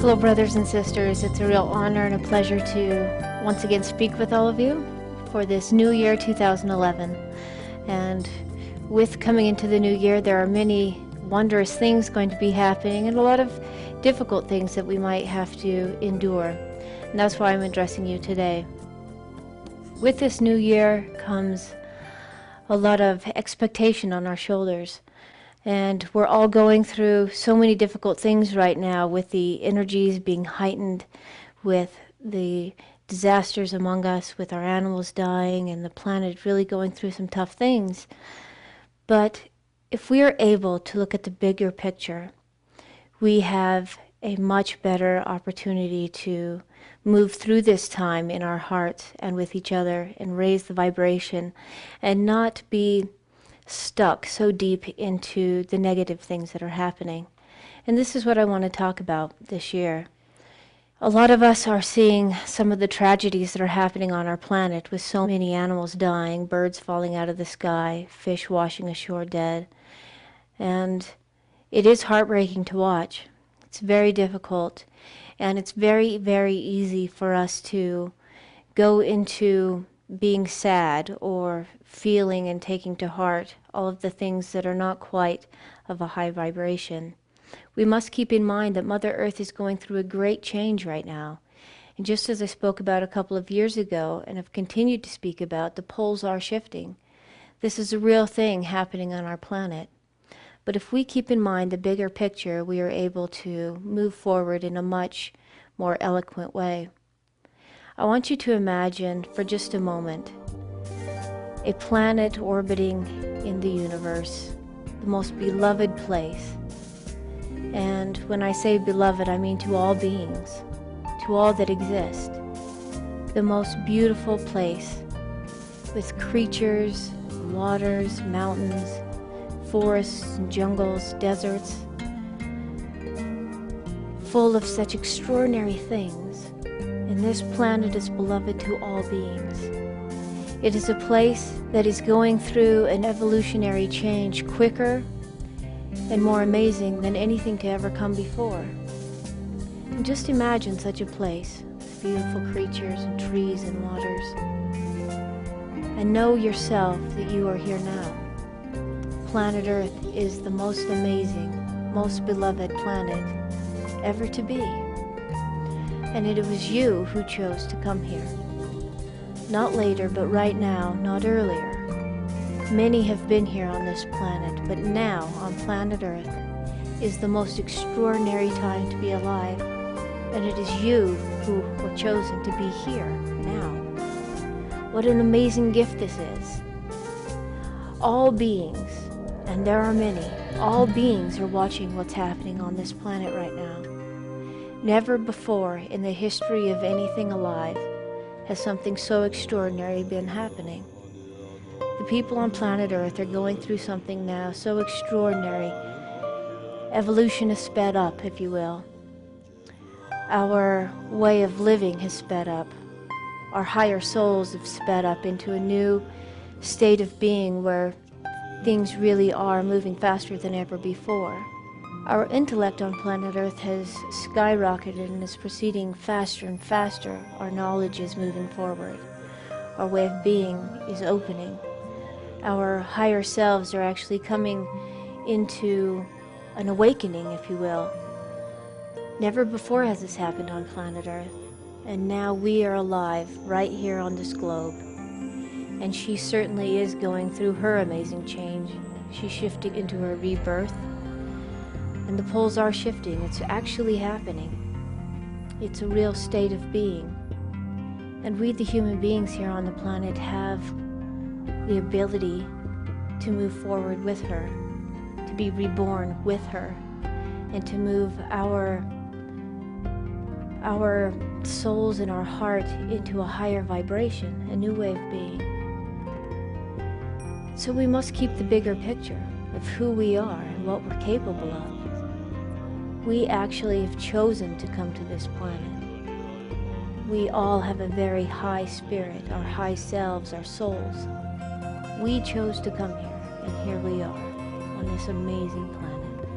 Hello, brothers and sisters. It's a real honor and a pleasure to once again speak with all of you for this new year 2011. And with coming into the new year, there are many wondrous things going to be happening and a lot of difficult things that we might have to endure. And that's why I'm addressing you today. With this new year comes a lot of expectation on our shoulders. And we're all going through so many difficult things right now, with the energies being heightened, with the disasters among us, with our animals dying, and the planet really going through some tough things. But if we are able to look at the bigger picture, we have a much better opportunity to move through this time in our hearts and with each other and raise the vibration and not be stuck so deep into the negative things that are happening. And this is what I want to talk about this year. A lot of us are seeing some of the tragedies that are happening on our planet, with so many animals dying, birds falling out of the sky, fish washing ashore dead. And it is heartbreaking to watch. It's very difficult. And it's very, very easy for us to go into being sad or feeling and taking to heart all of the things that are not quite of a high vibration. We must keep in mind that Mother Earth is going through a great change right now. And just as I spoke about a couple of years ago and have continued to speak about, the poles are shifting. This is a real thing happening on our planet. But if we keep in mind the bigger picture, we are able to move forward in a much more eloquent way. I want you to imagine for just a moment a planet orbiting in the universe, the most beloved place. And when I say beloved, I mean to all beings, to all that exist. The most beautiful place with creatures, waters, mountains, forests and jungles, deserts, full of such extraordinary things. And this planet is beloved to all beings. It is a place that is going through an evolutionary change quicker and more amazing than anything to ever come before. And just imagine such a place with beautiful creatures and trees and waters. And know yourself that you are here now. Planet Earth is the most amazing, most beloved planet ever to be. And it was you who chose to come here. Not later, but right now, not earlier. Many have been here on this planet, but now, on planet Earth, is the most extraordinary time to be alive. And it is you who were chosen to be here now. What an amazing gift this is. All beings, and there are many, all beings are watching what's happening on this planet right now. Never before in the history of anything alive has something so extraordinary been happening. The people on planet Earth are going through something now so extraordinary. Evolution has sped up, if you will. Our way of living has sped up. Our higher souls have sped up into a new state of being where things really are moving faster than ever before. Our intellect on planet Earth has skyrocketed and is proceeding faster and faster. Our knowledge is moving forward. Our way of being is opening. Our higher selves are actually coming into an awakening, if you will. Never before has this happened on planet Earth. And now we are alive right here on this globe. And she certainly is going through her amazing change. She's shifting into her rebirth. And the poles are shifting. It's actually happening. It's a real state of being. And we, the human beings here on the planet, have the ability to move forward with her, to be reborn with her, and to move our souls and our heart into a higher vibration, a new way of being. So we must keep the bigger picture of who we are and what we're capable of. We actually have chosen to come to this planet. We all have a very high spirit, our high selves, our souls. We chose to come here, and here we are on this amazing planet.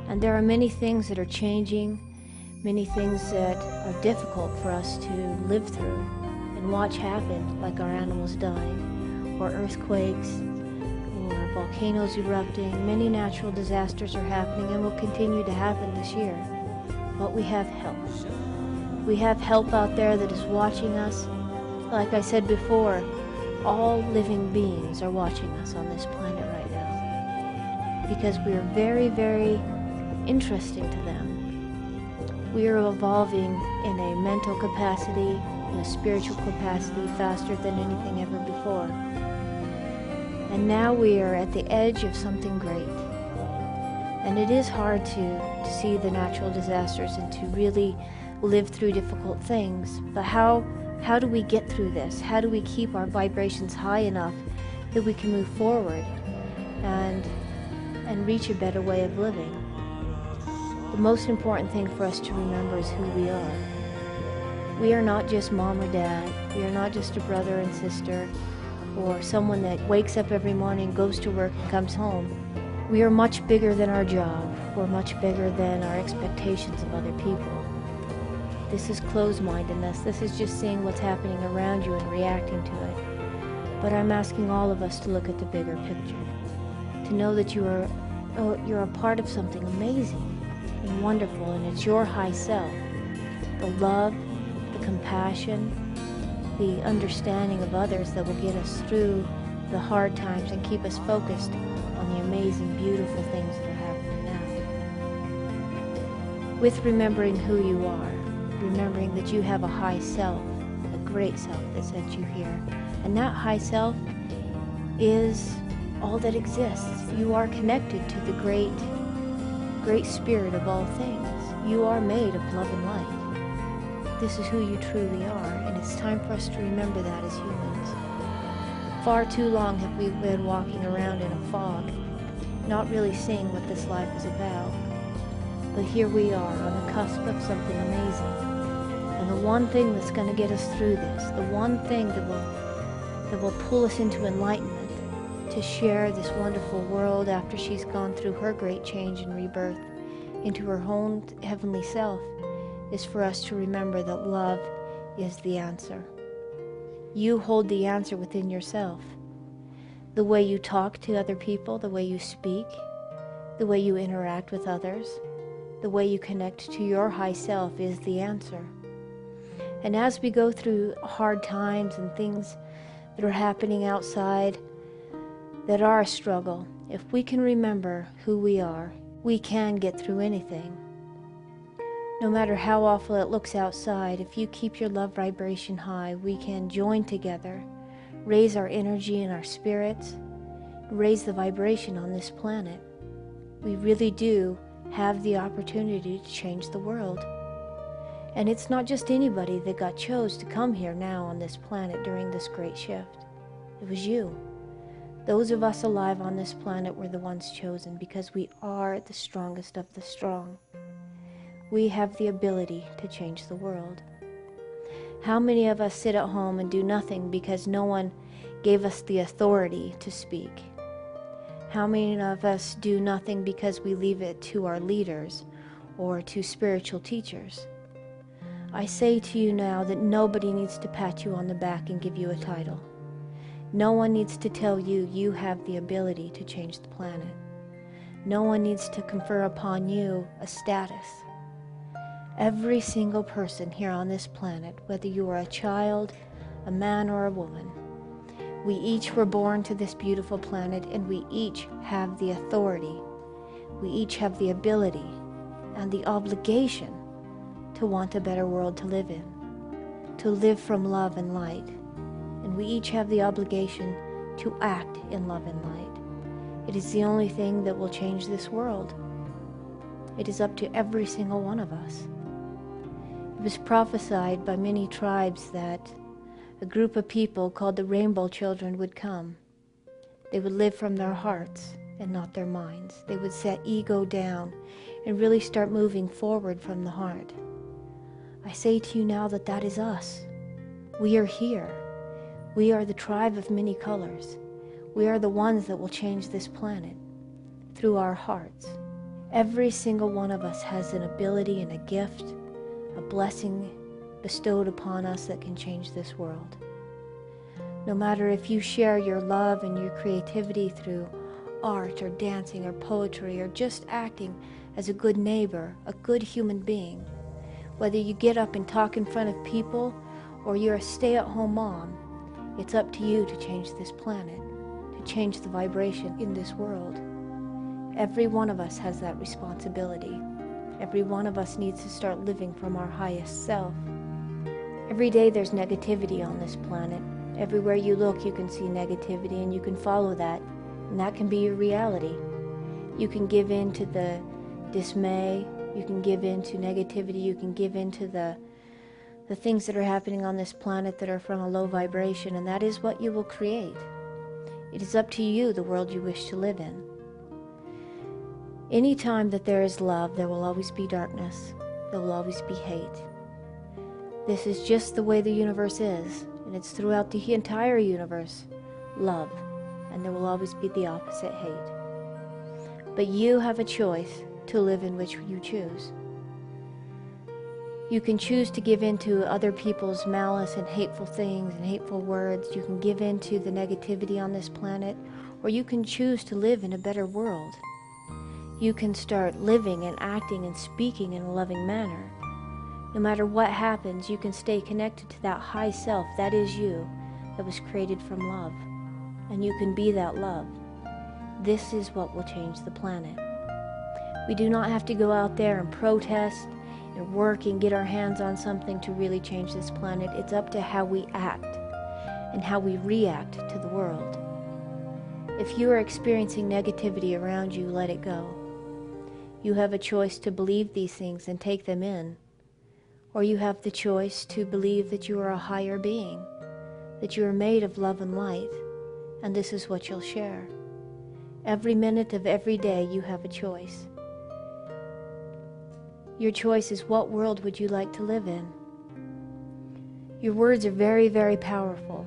And there are many things that are changing, many things that are difficult for us to live through and watch happen, like our animals dying, or earthquakes, or volcanoes erupting. Many natural disasters are happening and will continue to happen this year. But we have help. We have help out there that is watching us. Like I said before, all living beings are watching us on this planet right now because we are very, very interesting to them. We are evolving in a mental capacity, in a spiritual capacity faster than anything ever before. And now we are at the edge of something great. And it is hard to see the natural disasters and to really live through difficult things. But how do we get through this? How do we keep our vibrations high enough that we can move forward and reach a better way of living? The most important thing for us to remember is who we are. We are not just mom or dad. We are not just a brother and sister or someone that wakes up every morning, goes to work, and comes home. We are much bigger than our job. We're much bigger than our expectations of other people. This is closed-mindedness. This is just seeing what's happening around you and reacting to it. But I'm asking all of us to look at the bigger picture, to know that you're a part of something amazing and wonderful, and it's your high self. The love, the compassion, the understanding of others that will get us through the hard times and keep us focused on the amazing, beautiful things that are happening now. With remembering who you are, remembering that you have a high self, a great self that sent you here. And that high self is all that exists. You are connected to the great spirit of all things. You are made of love and light. This is who you truly are, and it's time for us to remember that as humans. Far too long have we been walking around in a fog, not really seeing what this life is about. But here we are on the cusp of something amazing. And the one thing that's going to get us through this, the one thing that will pull us into enlightenment, to share this wonderful world after she's gone through her great change and rebirth into her own heavenly self, is for us to remember that love is the answer. You hold the answer within yourself. The way you talk to other people, the way you speak, the way you interact with others, the way you connect to your high self is the answer. And as we go through hard times and things that are happening outside that are a struggle, if we can remember who we are, we can get through anything. No matter how awful it looks outside, if you keep your love vibration high, we can join together, raise our energy and our spirits, raise the vibration on this planet. We really do have the opportunity to change the world. And it's not just anybody that got chose to come here now on this planet during this great shift. It was you. Those of us alive on this planet were the ones chosen because we are the strongest of the strong. We have the ability to change the world. How many of us sit at home and do nothing because no one gave us the authority to speak? How many of us do nothing because we leave it to our leaders or to spiritual teachers? I say to you now that nobody needs to pat you on the back and give you a title. No one needs to tell you you have the ability to change the planet. No one needs to confer upon you a status. Every single person here on this planet, whether you are a child, a man, or a woman, we each were born to this beautiful planet, and we each have the authority. We each have the ability and the obligation to want a better world to live in, to live from love and light. And we each have the obligation to act in love and light. It is the only thing that will change this world. It is up to every single one of us. It was prophesied by many tribes that a group of people called the Rainbow Children would come. They would live from their hearts and not their minds. They would set ego down and really start moving forward from the heart. I say to you now that that is us. We are here. We are the tribe of many colors. We are the ones that will change this planet through our hearts. Every single one of us has an ability and a gift a blessing bestowed upon us that can change this world. No matter if you share your love and your creativity through art or dancing or poetry or just acting as a good neighbor, a good human being, whether you get up and talk in front of people or you're a stay-at-home mom, it's up to you to change this planet, to change the vibration in this world. Every one of us has that responsibility. Every one of us needs to start living from our highest self. Every day there's negativity on this planet. Everywhere you look, you can see negativity, and you can follow that, and that can be your reality. You can give in to the dismay, you can give in to negativity, you can give in to the things that are happening on this planet that are from a low vibration, and that is what you will create. It is up to you the world you wish to live in. Any time that there is love, there will always be darkness. There will always be hate. This is just the way the universe is, and it's throughout the entire universe, love, and there will always be the opposite, hate. But you have a choice to live in which you choose. You can choose to give in to other people's malice and hateful things and hateful words. You can give in to the negativity on this planet, or you can choose to live in a better world. You can start living and acting and speaking in a loving manner. No matter what happens, you can stay connected to that high self, that is you, that was created from love. And you can be that love. This is what will change the planet. We do not have to go out there and protest and work and get our hands on something to really change this planet. It's up to how we act and how we react to the world. If you are experiencing negativity around you, let it go. You have a choice to believe these things and take them in. Or you have the choice to believe that you are a higher being, that you are made of love and light, and this is what you'll share. Every minute of every day you have a choice. Your choice is, what world would you like to live in? Your words are very, very powerful.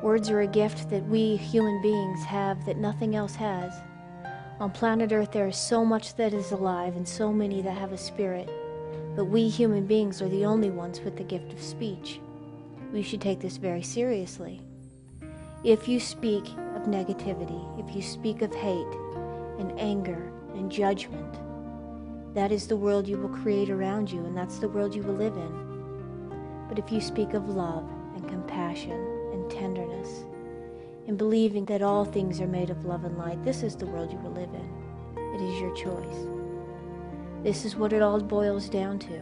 Words are a gift that we human beings have that nothing else has. On planet Earth there is so much that is alive and so many that have a spirit. But we human beings are the only ones with the gift of speech. We should take this very seriously. If you speak of negativity, if you speak of hate and anger and judgment, that is the world you will create around you, and that's the world you will live in. But if you speak of love and compassion and tenderness and believing that all things are made of love and light, this is the world you will live in. It is your choice. This is what it all boils down to.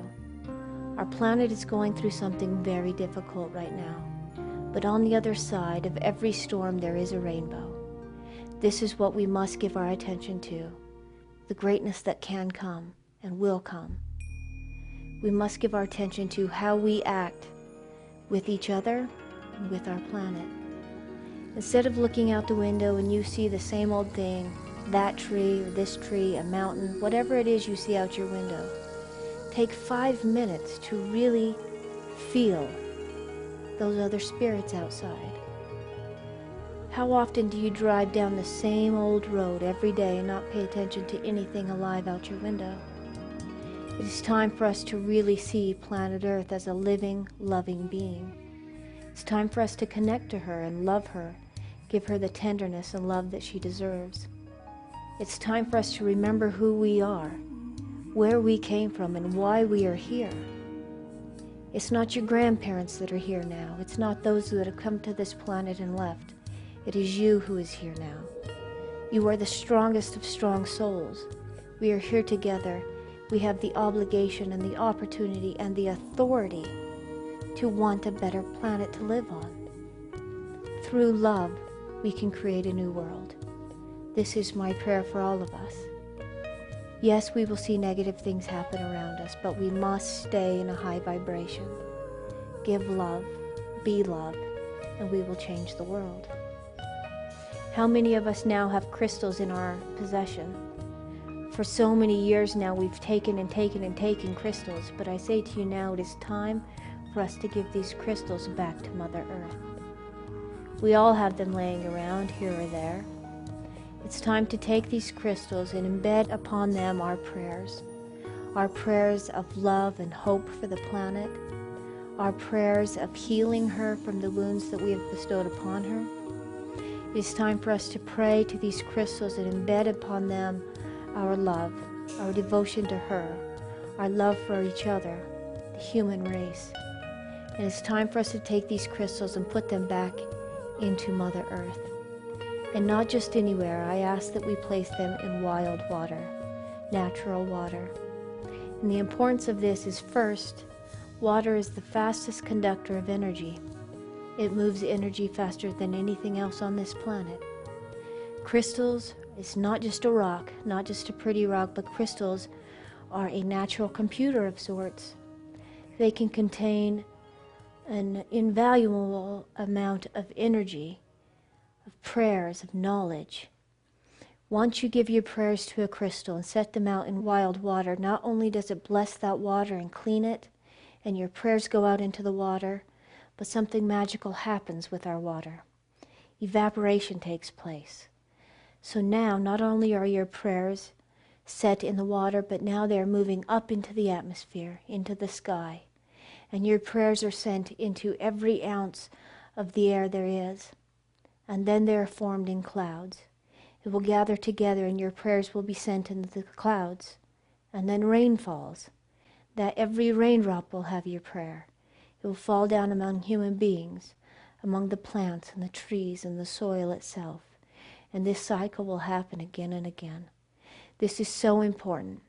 Our planet is going through something very difficult right now, but on the other side of every storm there is a rainbow. This is what we must give our attention to, the greatness that can come and will come. We must give our attention to how we act with each other and with our planet. Instead of looking out the window and you see the same old thing, that tree or this tree, a mountain, whatever it is you see out your window, take 5 minutes to really feel those other spirits outside. How often do you drive down the same old road every day and not pay attention to anything alive out your window? It is time for us to really see planet Earth as a living, loving being. It's time for us to connect to her and love her, give her the tenderness and love that she deserves. It's time for us to remember who we are, where we came from, and why we are here. It's not your grandparents that are here now. It's not those that have come to this planet and left. It is you who is here now. You are the strongest of strong souls. We are here together. We have the obligation and the opportunity and the authority to want a better planet to live on. Through love, we can create a new world. This is my prayer for all of us. Yes, we will see negative things happen around us, but we must stay in a high vibration. Give love, be love, and we will change the world. How many of us now have crystals in our possession? For so many years now we've taken and taken and taken crystals, but I say to you now, it is time for us to give these crystals back to Mother Earth. We all have them laying around here or there. It's time to take these crystals and embed upon them our prayers, our prayers of love and hope for the planet, our prayers of healing her from the wounds that we have bestowed upon her. It is time for us to pray to these crystals and embed upon them our love, our devotion to her, our love for each other, the human race. And it's time for us to take these crystals and put them back into Mother Earth. And not just anywhere. I ask that we place them in wild water, natural water. And the importance of this is, first, water is the fastest conductor of energy. It moves energy faster than anything else on this planet. Crystals is not just a rock, not just a pretty rock, but crystals are a natural computer of sorts. They can contain an invaluable amount of energy, of prayers, of knowledge. Once you give your prayers to a crystal and set them out in wild water, not only does it bless that water and clean it, and your prayers go out into the water, but something magical happens with our water. Evaporation takes place. So now, not only are your prayers set in the water, but now they're moving up into the atmosphere, into the sky. And your prayers are sent into every ounce of the air there is. And then they are formed in clouds. It will gather together and your prayers will be sent into the clouds. And then rain falls. That every raindrop will have your prayer. It will fall down among human beings, among the plants and the trees and the soil itself. And this cycle will happen again and again. This is so important.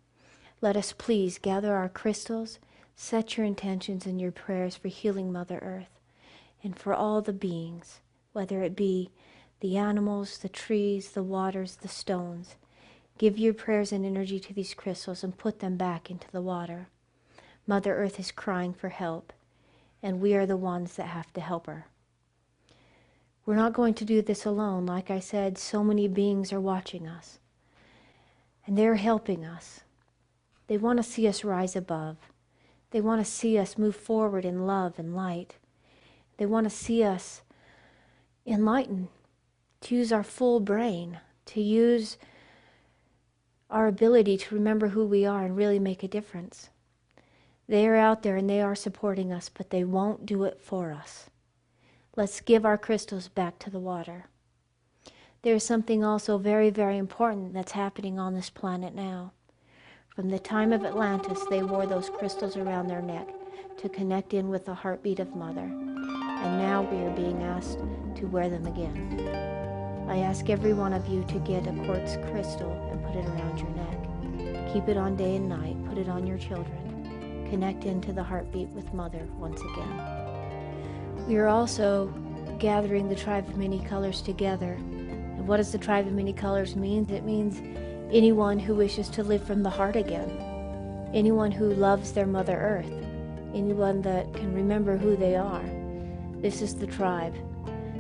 Let us please gather our crystals, set your intentions and your prayers for healing Mother Earth and for all the beings, whether it be the animals, the trees, the waters, the stones. Give your prayers and energy to these crystals and put them back into the water. Mother Earth is crying for help, and we are the ones that have to help her. We're not going to do this alone. Like I said, so many beings are watching us, and they're helping us. They want to see us rise above. They want to see us move forward in love and light. They want to see us enlighten, to use our full brain, to use our ability to remember who we are and really make a difference. They are out there and they are supporting us, but they won't do it for us. Let's give our crystals back to the water. There's something also very, very important that's happening on this planet now. From the time of Atlantis, they wore those crystals around their neck to connect in with the heartbeat of Mother. And now we are being asked to wear them again. I ask every one of you to get a quartz crystal and put it around your neck. Keep it on day and night. Put it on your children. Connect into the heartbeat with Mother once again. We are also gathering the tribe of many colors together. And what does the tribe of many colors mean? It means anyone who wishes to live from the heart again. Anyone who loves their Mother Earth. Anyone that can remember who they are. This is the tribe.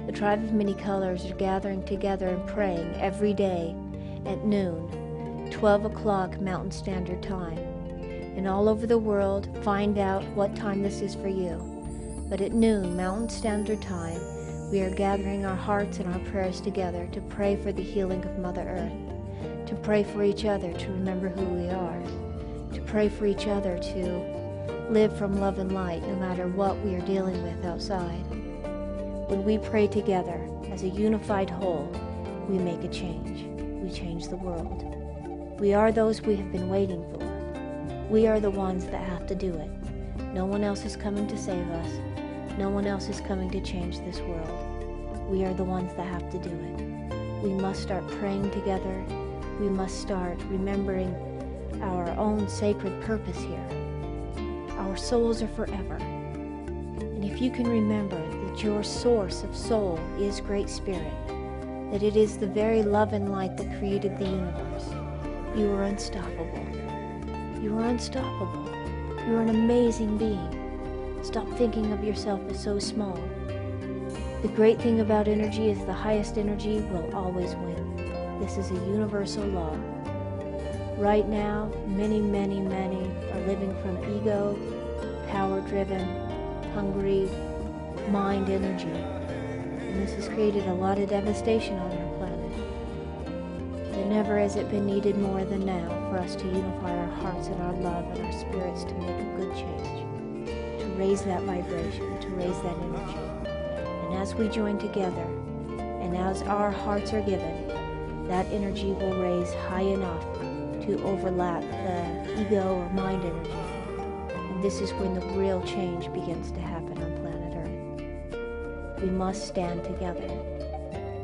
The tribe of many colors are gathering together and praying every day at noon, 12 o'clock Mountain Standard Time. And all over the world, find out what time this is for you. But at noon, Mountain Standard Time, we are gathering our hearts and our prayers together to pray for the healing of Mother Earth, to pray for each other to remember who we are, to pray for each other to live from love and light no matter what we are dealing with outside. When we pray together as a unified whole, we make a change. We change the world. We are those we have been waiting for. We are the ones that have to do it. No one else is coming to save us. No one else is coming to change this world. We are the ones that have to do it. We must start praying together. We must start remembering our own sacred purpose here. Our souls are forever. And if you can remember that your source of soul is Great Spirit, that it is the very love and light that created the universe, you are unstoppable. You are unstoppable. You are an amazing being. Stop thinking of yourself as so small. The great thing about energy is the highest energy will always win. This is a universal law. Right now, many, many, many are living from ego, power-driven, hungry, mind energy. And this has created a lot of devastation on our planet. The never has it been needed more than now for us to unify our hearts and our love and our spirits to make a good change, to raise that vibration, to raise that energy. And as we join together, and as our hearts are given, that energy will raise high enough to overlap the ego or mind energy. And this is when the real change begins to happen on planet Earth. We must stand together.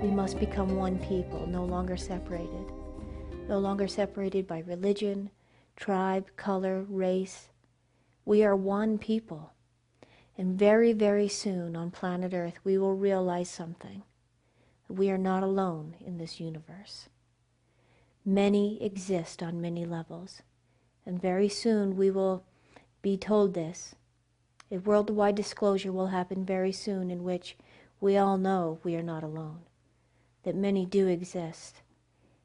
We must become one people, no longer separated. No longer separated by religion, tribe, color, race. We are one people. And very, very soon on planet Earth, we will realize something. We are not alone in this universe. Many exist on many levels. And very soon we will be told this. A worldwide disclosure will happen very soon in which we all know we are not alone, that many do exist.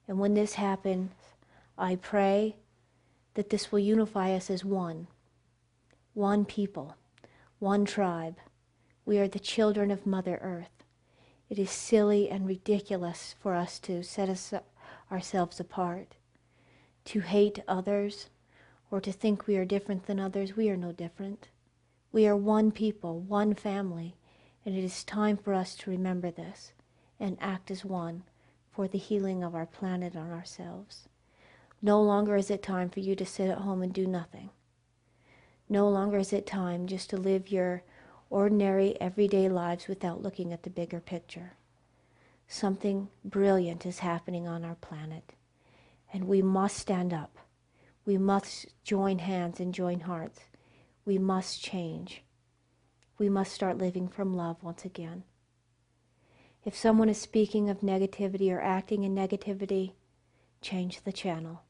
And when this happens, I pray that this will unify us as one people, one tribe. We are the children of Mother Earth. It is silly and ridiculous for us to set ourselves apart, to hate others, or to think we are different than others. We are no different. We are one people, one family, and it is time for us to remember this and act as one for the healing of our planet and ourselves. No longer is it time for you to sit at home and do nothing. No longer is it time just to live your ordinary, everyday lives without looking at the bigger picture. Something brilliant is happening on our planet, and we must stand up. We must join hands and join hearts. We must change. We must start living from love once again. If someone is speaking of negativity or acting in negativity, change the channel.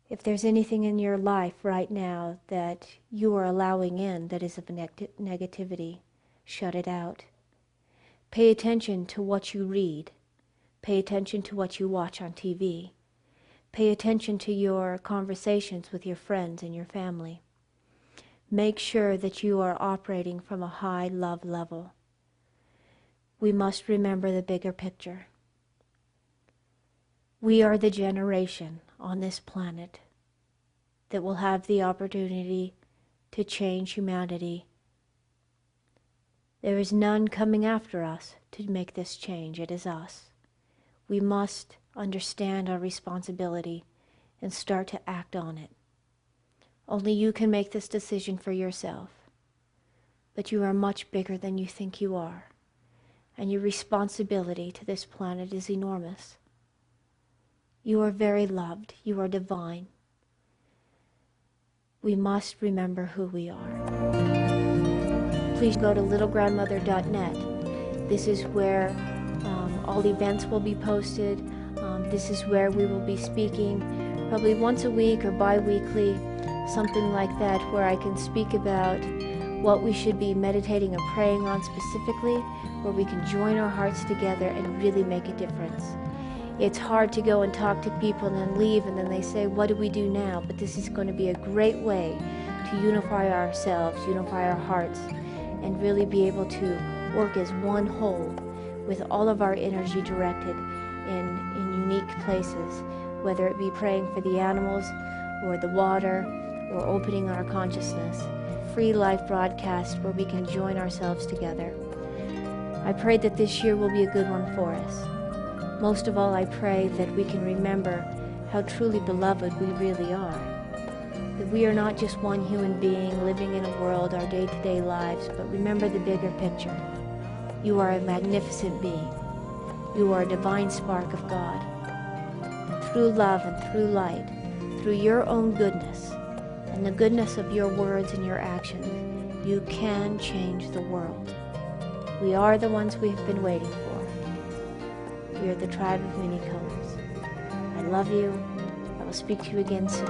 If there's anything in your life right now that you are allowing in that is of negativity, shut it out. Pay attention to what you read. Pay attention to what you watch on TV. Pay attention to your conversations with your friends and your family. Make sure that you are operating from a high love level. We must remember the bigger picture. We are the generation on this planet that will have the opportunity to change humanity. There is none coming after us to make this change. It is us. We must understand our responsibility and start to act on it. Only you can make this decision for yourself. But you are much bigger than you think you are. And your responsibility to this planet is enormous. You are very loved. You are divine. We must remember who we are. Please go to littlegrandmother.net. This is where all events will be posted. This is where we will be speaking probably once a week or bi-weekly, something like that, where I can speak about what we should be meditating or praying on specifically, where we can join our hearts together and really make a difference. It's hard to go and talk to people and then leave and then they say, what do we do now? But this is going to be a great way to unify ourselves, unify our hearts, and really be able to work as one whole with all of our energy directed in unique places, whether it be praying for the animals or the water or opening our consciousness. Free live broadcast where we can join ourselves together. I pray that this year will be a good one for us. Most of all, I pray that we can remember how truly beloved we really are. That we are not just one human being living in a world, our day-to-day lives, but remember the bigger picture. You are a magnificent being. You are a divine spark of God. And through love and through light, through your own goodness, and the goodness of your words and your actions, you can change the world. We are the ones we have been waiting for. We are the tribe of many colors. I love you. I will speak to you again soon.